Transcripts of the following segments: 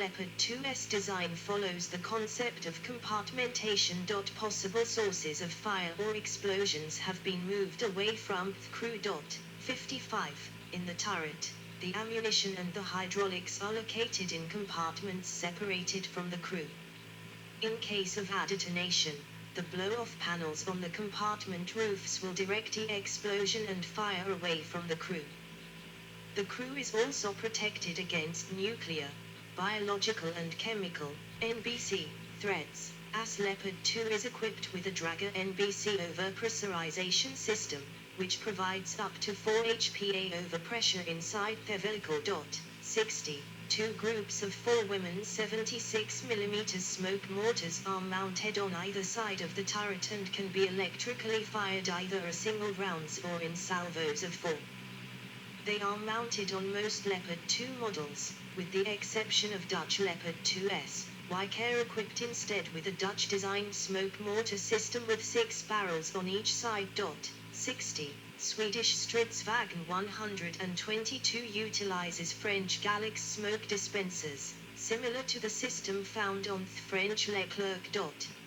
Leopard 2's design follows the concept of compartmentation. Possible sources of fire or explosions have been moved away from the crew. 55. In the turret, the ammunition and the hydraulics are located in compartments separated from the crew. In case of a detonation, the blow-off panels on the compartment roofs will direct the explosion and fire away from the crew. The crew is also protected against nuclear, biological and chemical, NBC, threats, as Leopard 2 is equipped with a Dragger NBC overpressurization system, which provides up to 4 HPA overpressure inside the vehicle. 60. Two groups of 4 women 76mm smoke mortars are mounted on either side of the turret and can be electrically fired either a single rounds or in salvos of 4. They are mounted on most Leopard 2 models, with the exception of Dutch Leopard 2s, which are equipped instead with a Dutch-designed smoke mortar system with 6 barrels on each side. 60. Swedish Stridsvagn 122 utilizes French Galax smoke dispensers, similar to the system found on the French Leclerc.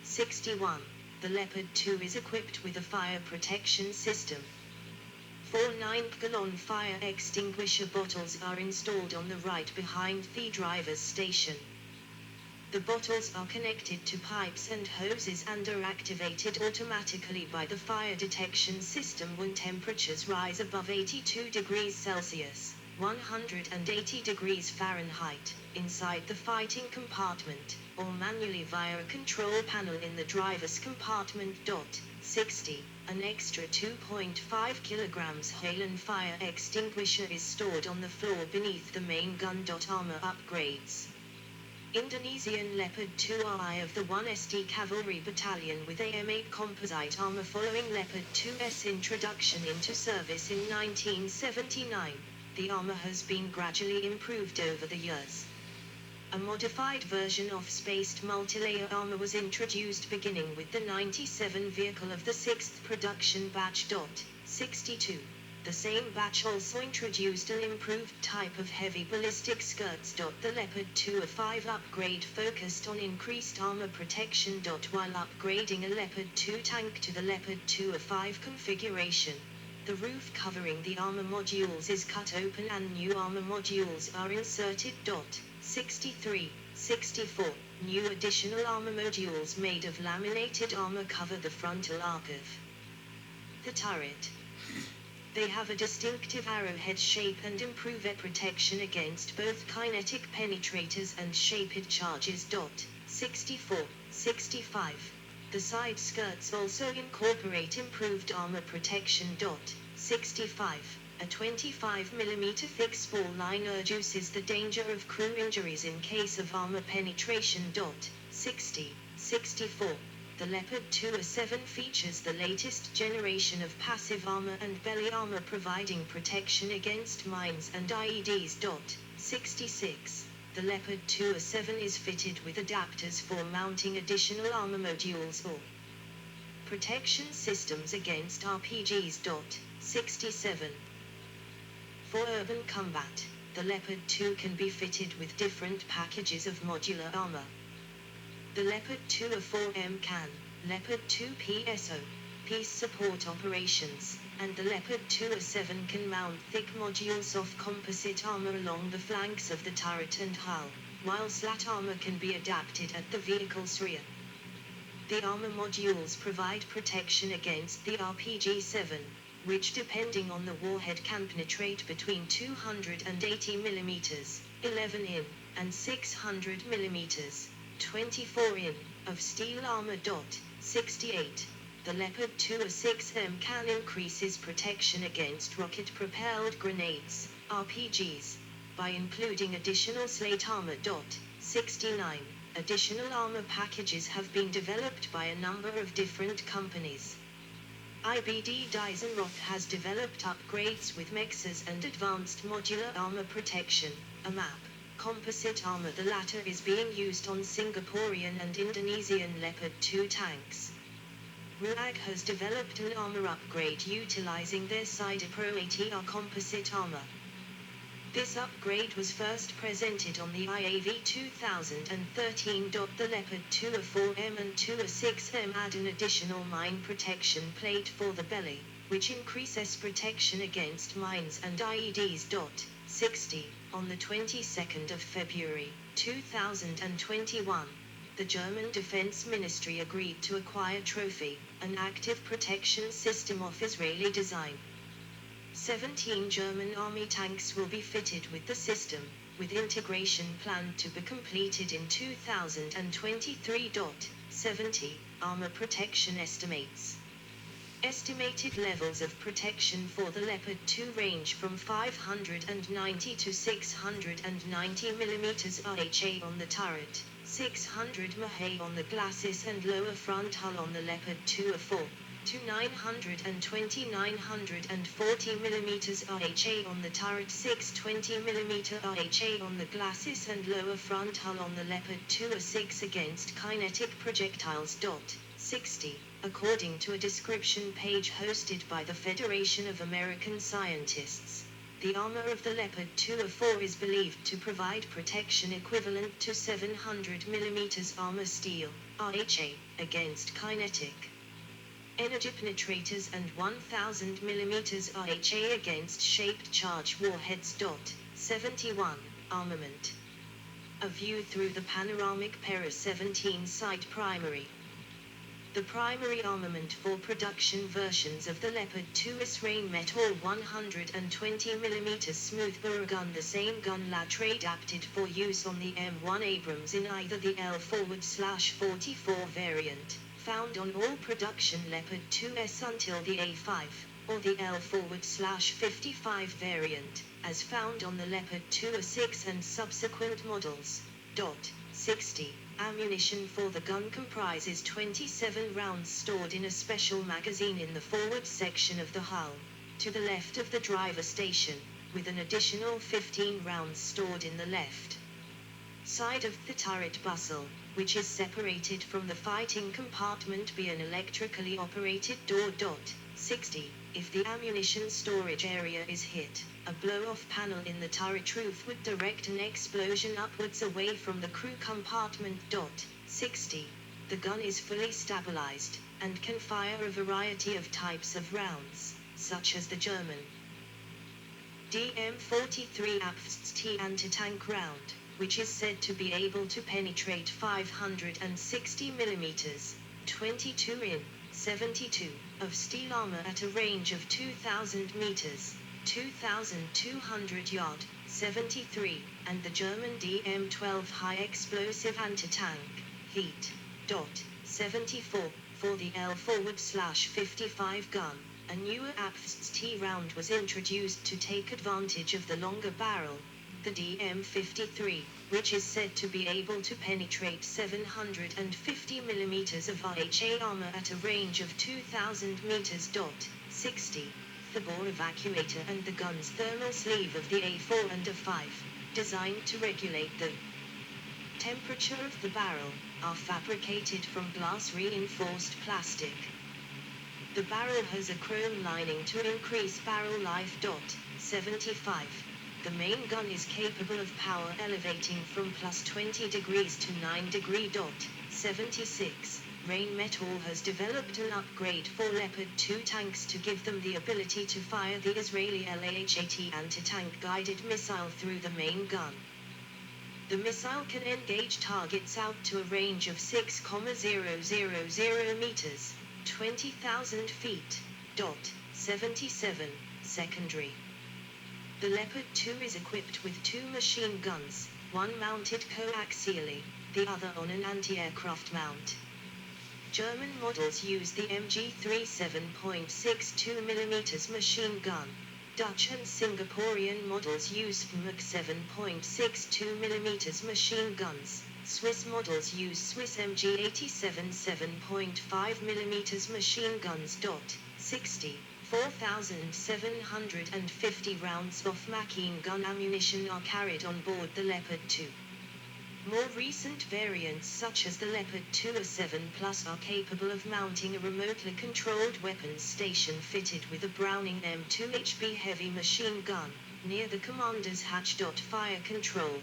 61. The Leopard 2 is equipped with a fire protection system. 4 9-gallon fire extinguisher bottles are installed on the right behind the driver's station. The bottles are connected to pipes and hoses and are activated automatically by the fire detection system when temperatures rise above 82 degrees Celsius, 180 degrees Fahrenheit, inside the fighting compartment, or manually via a control panel in the driver's compartment. 60. An extra 2.5 kilograms Halen fire extinguisher is stored on the floor beneath the main gun. Armor upgrades. Indonesian Leopard 2I of the 1st Cavalry Battalion with AM8 composite armor following Leopard 2's introduction into service in 1979. The armor has been gradually improved over the years. A modified version of spaced multilayer armor was introduced beginning with the 97 vehicle of the 6th production batch. 62. The same batch also introduced an improved type of heavy ballistic skirts. The Leopard 2A5 upgrade focused on increased armor protection. While upgrading a Leopard 2 tank to the Leopard 2A5 configuration, the roof covering the armor modules is cut open and new armor modules are inserted. 63. 64. New additional armor modules made of laminated armor cover the frontal arc of the turret. They have a distinctive arrowhead shape and improve air protection against both kinetic penetrators and shaped charges. 64. 65. The side skirts also incorporate improved armor protection. 65. A 25mm thick spall line reduces the danger of crew injuries in case of armor penetration. 60. 64. The Leopard 2A7 features the latest generation of passive armor and belly armor providing protection against mines and IEDs. 66. The Leopard 2A7 is fitted with adapters for mounting additional armor modules or protection systems against RPGs. 67. For urban combat, the Leopard 2 can be fitted with different packages of modular armor. The Leopard 2A4M can, Leopard 2 PSO, Peace Support Operations, and the Leopard 2A7 can mount thick modules of composite armor along the flanks of the turret and hull, while slat armor can be adapted at the vehicle's rear. The armor modules provide protection against the RPG-7, which depending on the warhead can penetrate between 280mm, 11 in, and 600mm, 24 in, of steel armor. 68. The Leopard 2A6M can increases protection against rocket-propelled grenades, RPGs, by including additional slate armor. 69. Additional armor packages have been developed by a number of different companies. IBD Diesenroth has developed upgrades with mexas and advanced modular armor protection, a map, composite armor. The latter is being used on Singaporean and Indonesian Leopard 2 tanks. RUAG has developed an armor upgrade utilizing their Side Pro ATR composite armor. This upgrade was first presented on the IAV 2013. The Leopard 2A4M and 2A6M add an additional mine protection plate for the belly, which increases protection against mines and IEDs. 60. On the 22nd of February, 2021, the German Defense Ministry agreed to acquire Trophy, an active protection system of Israeli design. 17 German Army tanks will be fitted with the system, with integration planned to be completed in 2023. 70. Armor protection estimates. Estimated levels of protection for the Leopard 2 range from 590 to 690 mm RHA on the turret, 600 mHa on the glacis and lower front hull on the Leopard 2A4, to 920 940 mm RHA on the turret, 620 mm RHA on the glacis and lower front hull on the Leopard 2A6 against kinetic projectiles. 60. According to a description page hosted by the Federation of American Scientists, the armor of the Leopard 2A4 is believed to provide protection equivalent to 700 mm armor steel, RHA, against kinetic energy penetrators and 1000 mm RHA against shaped charge warheads. 71. Armament. A view through the panoramic Para 17 site primary. The primary armament for production versions of the Leopard 2 is Rheinmetall 120 mm smoothbore gun, the same gun later adapted for use on the M1 Abrams in either the L/44 variant, found on all production Leopard 2s until the A5, or the L/55 variant, as found on the Leopard 2A6 and subsequent models. 60. Ammunition for the gun comprises 27 rounds stored in a special magazine in the forward section of the hull, to the left of the driver station, with an additional 15 rounds stored in the left side of the turret bustle, which is separated from the fighting compartment by an electrically operated door. 60. If the ammunition storage area is hit, a blow-off panel in the turret roof would direct an explosion upwards away from the crew compartment. 60. The gun is fully stabilized, and can fire a variety of types of rounds, such as the German DM-43 APFST anti-tank round, which is said to be able to penetrate 560 mm, 22 in, 72, of steel armor at a range of 2,000 meters, 2,200 yard, 73, and the German DM-12 high-explosive anti-tank, heat. 74, for the L/55 gun, a newer APFST round was introduced to take advantage of the longer barrel, the DM-53, which is said to be able to penetrate 750 mm of RHA armor at a range of 2,000 meters. 60. The bore evacuator and the gun's thermal sleeve of the A4 and A5, designed to regulate the temperature of the barrel, are fabricated from glass-reinforced plastic. The barrel has a chrome lining to increase barrel life. 75. The main gun is capable of power elevating from +20 degrees to 9 degrees. 76. Rheinmetall has developed an upgrade for Leopard 2 tanks to give them the ability to fire the Israeli LHAT anti-tank guided missile through the main gun. The missile can engage targets out to a range of 6,000 meters, 20,000 feet. 77. Secondary. The Leopard 2 is equipped with two machine guns, one mounted coaxially, the other on an anti-aircraft mount. German models use the MG3 7.62 mm machine gun. Dutch and Singaporean models use FMAC 7.62 mm machine guns. Swiss models use Swiss MG87 7.5 mm machine guns. 60. 4,750 rounds of machine gun ammunition are carried on board the Leopard 2. More recent variants such as the Leopard 2A7 Plus are capable of mounting a remotely controlled weapons station fitted with a Browning M2 HB heavy machine gun, near the commander's hatch. Fire control.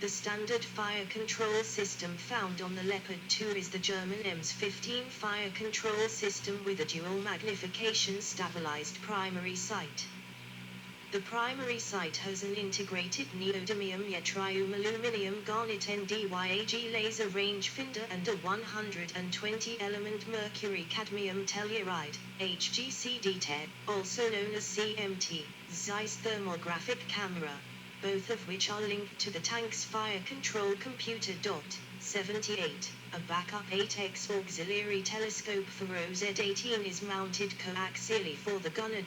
The standard fire control system found on the Leopard 2 is the German EMS-15 fire control system with a dual magnification stabilized primary sight. The primary sight has an integrated neodymium yttrium aluminum garnet NDYAG laser rangefinder and a 120-element mercury cadmium telluride, HGCD-10, also known as CMT, Zeiss thermographic camera, both of which are linked to the tank's fire control computer. 78. A backup 8x auxiliary telescope for OZ-18 is mounted coaxially for the gunner.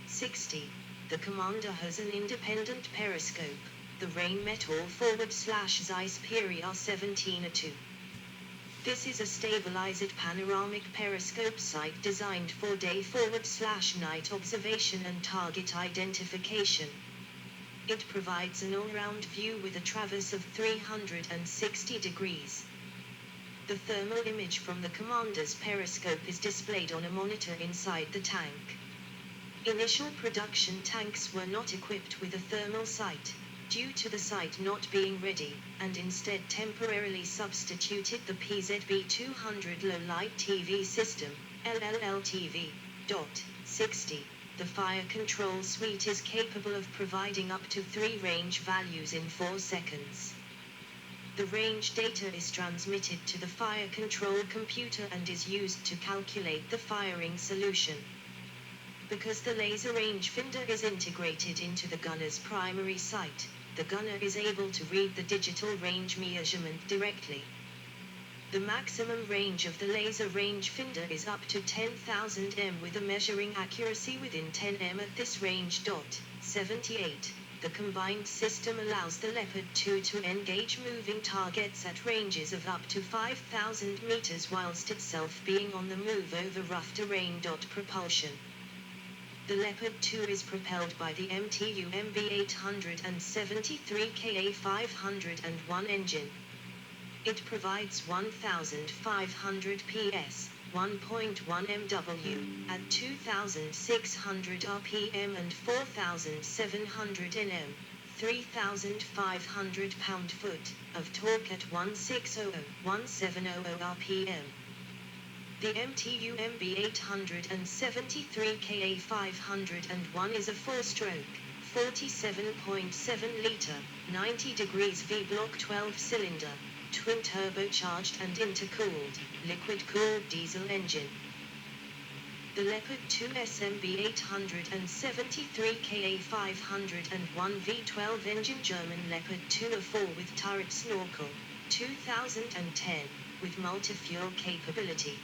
60. The commander has an independent periscope, the Rheinmetall /Zeiss Peri R17A2. This is a stabilized panoramic periscope sight designed for day /night observation and target identification. It provides an all-round view with a traverse of 360 degrees. The thermal image from the commander's periscope is displayed on a monitor inside the tank. Initial production tanks were not equipped with a thermal sight, due to the sight not being ready, and instead temporarily substituted the PZB-200 low-light TV system, LLTV. 60. The fire control suite is capable of providing up to 3 range values in 4 seconds. The range data is transmitted to the fire control computer and is used to calculate the firing solution. Because the laser rangefinder is integrated into the gunner's primary sight, the gunner is able to read the digital range measurement directly. The maximum range of the laser rangefinder is up to 10,000 m with a measuring accuracy within 10 m at this range. 78. The combined system allows the Leopard 2 to engage moving targets at ranges of up to 5,000 meters whilst itself being on the move over rough terrain. Propulsion. The Leopard 2 is propelled by the MTU MB873 KA501 engine. It provides 1,500 PS, 1.1 MW, at 2,600 RPM and 4,700 Nm, 3,500 pound-foot, of torque at 1600-1700 RPM. The MTU MB873 KA501 is a 4-stroke, 47.7-litre, 90 degrees V-block 12-cylinder, twin-turbocharged and intercooled, liquid-cooled diesel engine. The Leopard 2 SMB873 KA501 V12 engine German Leopard 2 A4 with turret snorkel, 2010, with multi-fuel capability.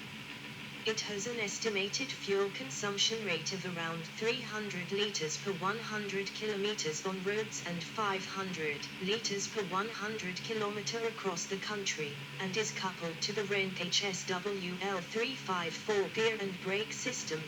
It has an estimated fuel consumption rate of around 300 liters per 100 kilometers on roads and 500 liters per 100 kilometer across the country, and is coupled to the Renk HSWL354 gear and brake system.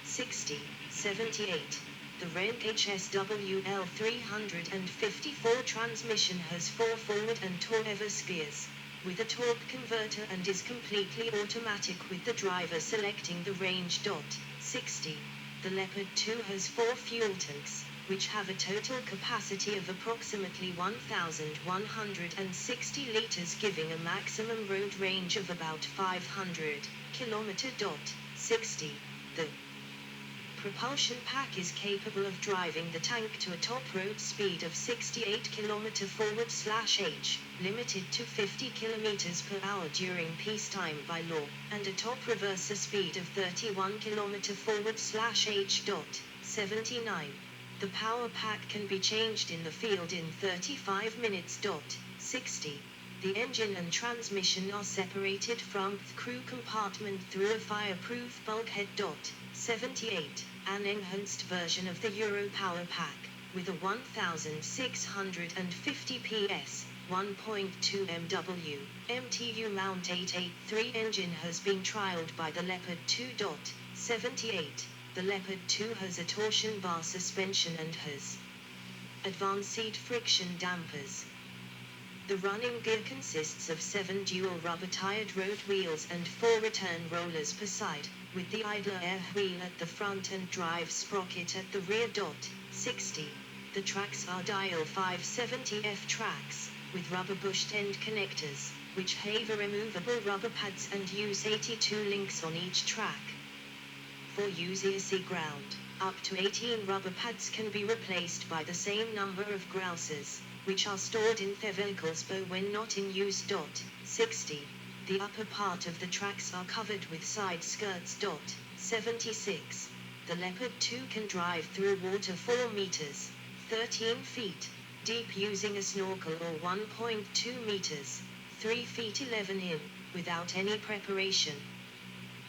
60. 78. The Renk HSWL354 transmission has 4 forward and 2 reverse gears, with a torque converter, and is completely automatic with the driver selecting the range. 60. The Leopard 2 has 4 fuel tanks, which have a total capacity of approximately 1,160 liters, giving a maximum road range of about 500 km. 60. The propulsion pack is capable of driving the tank to a top road speed of 68 km/h, limited to 50 km per hour during peacetime by law, and a top reverser speed of 31 km/h. 79. The power pack can be changed in the field in 35 minutes. 60. The engine and transmission are separated from the crew compartment through a fireproof bulkhead. 78. An enhanced version of the Euro Power Pack, with a 1,650 PS, 1.2 MW, MTU Mount 883 engine has been trialed by the Leopard 2. 78. The Leopard 2 has a torsion bar suspension and has advanced friction dampers. The running gear consists of 7 dual rubber-tired road wheels and 4 return rollers per side, with the idler air wheel at the front and drive sprocket at the rear. 60. The tracks are dial 570F tracks, with rubber bushed end connectors, which have removable rubber pads and use 82 links on each track. For easy ground, up to 18 rubber pads can be replaced by the same number of grouses, which are stored in the vehicles but when not in use. 60. The upper part of the tracks are covered with side skirts. 76. The Leopard 2 can drive through water 4 meters, 13 feet, deep using a snorkel or 1.2 meters, 3 feet 11 in, without any preparation.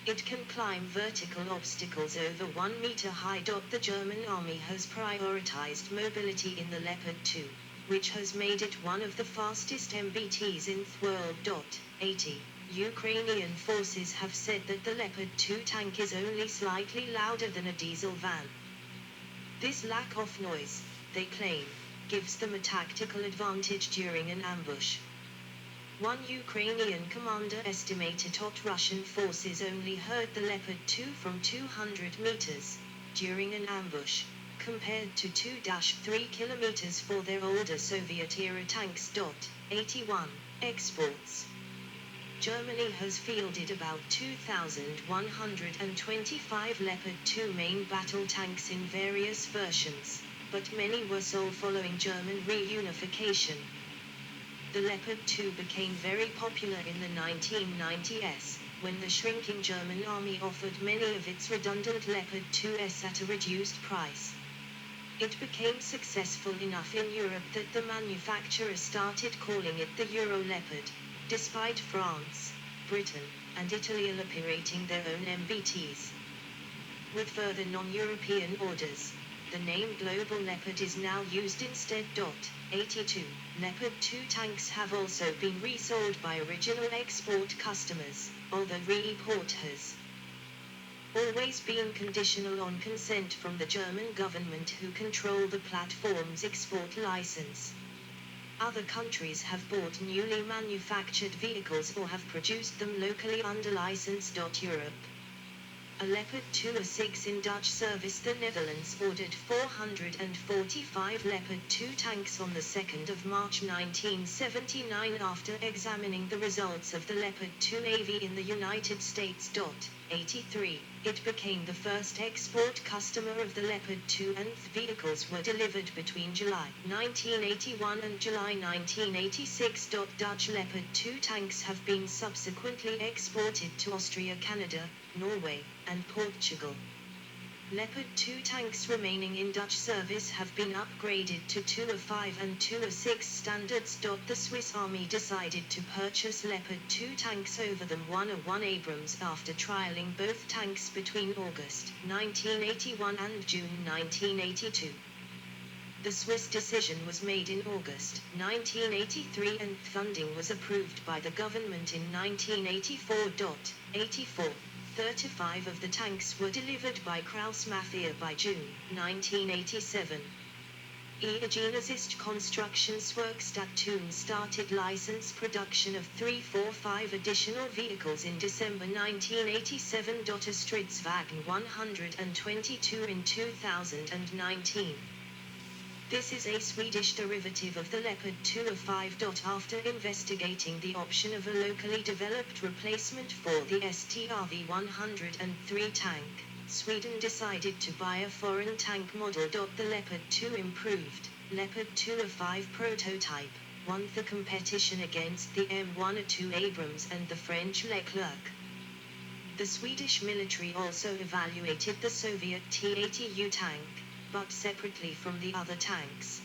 It can climb vertical obstacles over 1 meter high. The German army has prioritized mobility in the Leopard 2, which has made it one of the fastest MBTs in the world. 80. Ukrainian forces have said that the Leopard 2 tank is only slightly louder than a diesel van. This lack of noise, they claim, gives them a tactical advantage during an ambush. One Ukrainian commander estimated that Russian forces only heard the Leopard 2 from 200 meters during an ambush, compared to 2-3 kilometers for their older Soviet-era tanks. 81. Exports. Germany has fielded about 2,125 Leopard 2 main battle tanks in various versions, but many were sold following German reunification. The Leopard 2 became very popular in the 1990s, when the shrinking German army offered many of its redundant Leopard 2s at a reduced price. It became successful enough in Europe that the manufacturer started calling it the Euro Leopard, despite France, Britain, and Italy operating their own MBTs. With further non-European orders, the name Global Leopard is now used instead. 82. Leopard 2 tanks have also been resold by original export customers, although re-import has always been conditional on consent from the German government, who control the platform's export license. Other countries have bought newly manufactured vehicles or have produced them locally under license. Europe. A Leopard 2A6 in Dutch service. The Netherlands ordered 445 Leopard 2 tanks on the 2nd of March 1979 after examining the results of the Leopard 2 AV in the United States. 83. It became the first export customer of the Leopard 2 and the vehicles were delivered between July 1981 and July 1986. Dutch Leopard 2 tanks have been subsequently exported to Austria, Canada, Norway, and Portugal. Leopard 2 tanks remaining in Dutch service have been upgraded to 2A5 and 2A6 standards. The Swiss Army decided to purchase Leopard 2 tanks over the 1A1 Abrams after trialing both tanks between August 1981 and June 1982. The Swiss decision was made in August 1983 and funding was approved by the government in 1984. 84. 35 of the tanks were delivered by Krauss Mafia by June 1987. Genesis Konstruktionswerkstatt Thun started license production of 345 additional vehicles in December 1987. A Stridsvagn 122 in 2019. This is a Swedish derivative of the Leopard 2A5. After investigating the option of a locally developed replacement for the STRV-103 tank, Sweden decided to buy a foreign tank model. The Leopard 2 improved Leopard 2A5 prototype won the competition against the M1A2 Abrams and the French Leclerc. The Swedish military also evaluated the Soviet T-80U tank, but separately from the other tanks.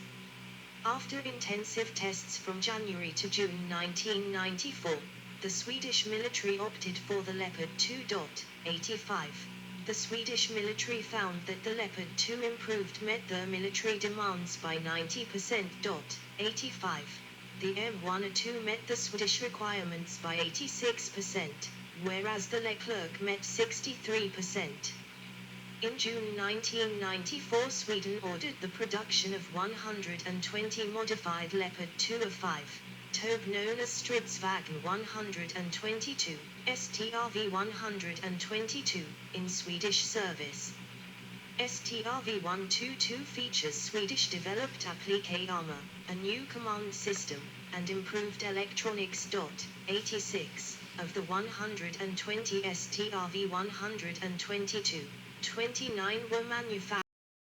After intensive tests from January to June 1994, the Swedish military opted for the Leopard 2. 85. The Swedish military found that the Leopard 2 improved met their military demands by 90%. 85. The M1A2 met the Swedish requirements by 86%, whereas the Leclerc met 63%. In June 1994, Sweden ordered the production of 120 modified Leopard 2A5, Tobe known as Stridsvagn 122, STRV 122, in Swedish service. STRV-122 features Swedish-developed applique armor, a new command system, and improved electronics. 86 of the 120 STRV-122, 29 were manufactured